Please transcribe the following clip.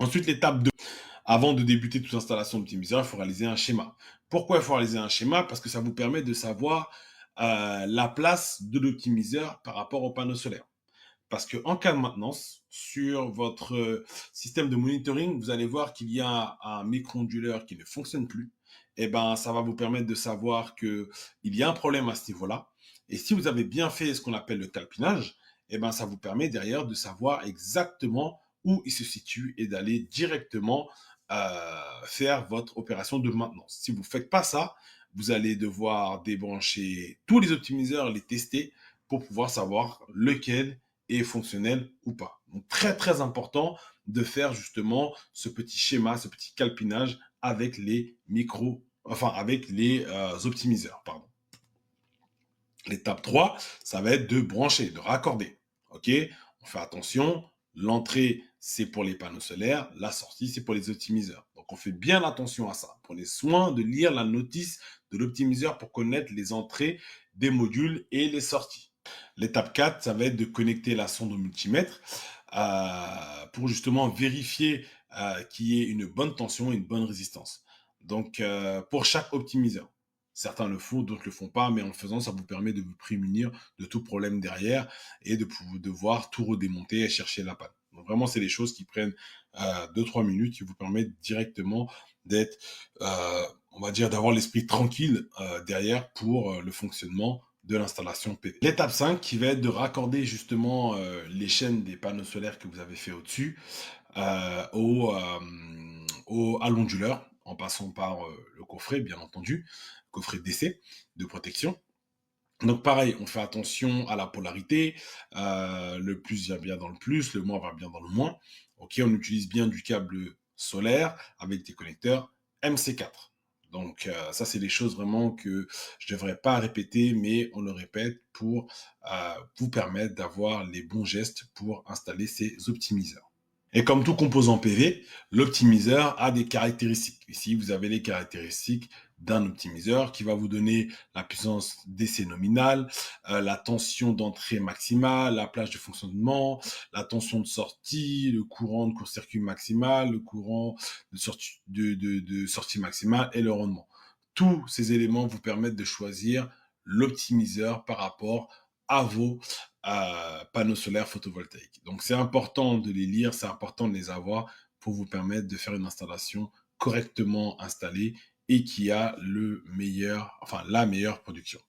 Ensuite, l'étape 2. Avant de débuter toute installation d'optimiseur, il faut réaliser un schéma. Pourquoi il faut réaliser un schéma? Parce que ça vous permet de savoir la place de l'optimiseur par rapport au panneau solaire. Parce qu'en cas de maintenance, sur votre système de monitoring, vous allez voir qu'il y a un micro-onduleur qui ne fonctionne plus. Et ben, ça va vous permettre de savoir qu'il y a un problème à ce niveau-là. Et si vous avez bien fait ce qu'on appelle le calpinage, et ben, ça vous permet derrière de savoir exactement où il se situe et d'aller directement faire votre opération de maintenance. Si vous ne faites pas ça, vous allez devoir débrancher tous les optimiseurs, les tester pour pouvoir savoir lequel est fonctionnel ou pas. Donc très très important de faire justement ce petit schéma, ce petit calpinage avec les avec les optimiseurs, pardon. L'étape 3, ça va être de brancher, de raccorder. OK? On fait attention, l'entrée c'est pour les panneaux solaires, la sortie c'est pour les optimiseurs. Donc on fait bien attention à ça. Prenez soin de lire la notice de l'optimiseur pour connaître les entrées des modules et les sorties. L'étape 4, ça va être de connecter la sonde au multimètre pour justement vérifier qu'il y ait une bonne tension et une bonne résistance. Donc, pour chaque optimiseur. Certains le font, d'autres le font pas, mais en le faisant, ça vous permet de vous prémunir de tout problème derrière et de pouvoir devoir tout redémonter et chercher la panne. Donc vraiment, c'est des choses qui prennent 2-3 minutes, qui vous permettent directement d'être, on va dire, d'avoir l'esprit tranquille derrière pour le fonctionnement de l'installation PV. L'étape 5 qui va être de raccorder justement les chaînes des panneaux solaires que vous avez fait au-dessus à l'onduleur en passant par le coffret, bien entendu, coffret d'essai de protection. Donc pareil, on fait attention à la polarité, le plus va bien dans le plus, le moins va bien dans le moins. Ok, on utilise bien du câble solaire avec des connecteurs MC4. Donc ça, c'est des choses vraiment que je ne devrais pas répéter, mais on le répète pour vous permettre d'avoir les bons gestes pour installer ces optimiseurs. Et comme tout composant PV, l'optimiseur a des caractéristiques. Ici, vous avez les caractéristiques d'un optimiseur qui va vous donner la puissance d'essai nominale, la tension d'entrée maximale, la plage de fonctionnement, la tension de sortie, le courant de court-circuit maximal, le courant de sortie maximale et le rendement. Tous ces éléments vous permettent de choisir l'optimiseur par rapport à vos panneaux solaires photovoltaïques. Donc c'est important de les lire, c'est important de les avoir pour vous permettre de faire une installation correctement installée et qui a la meilleure production.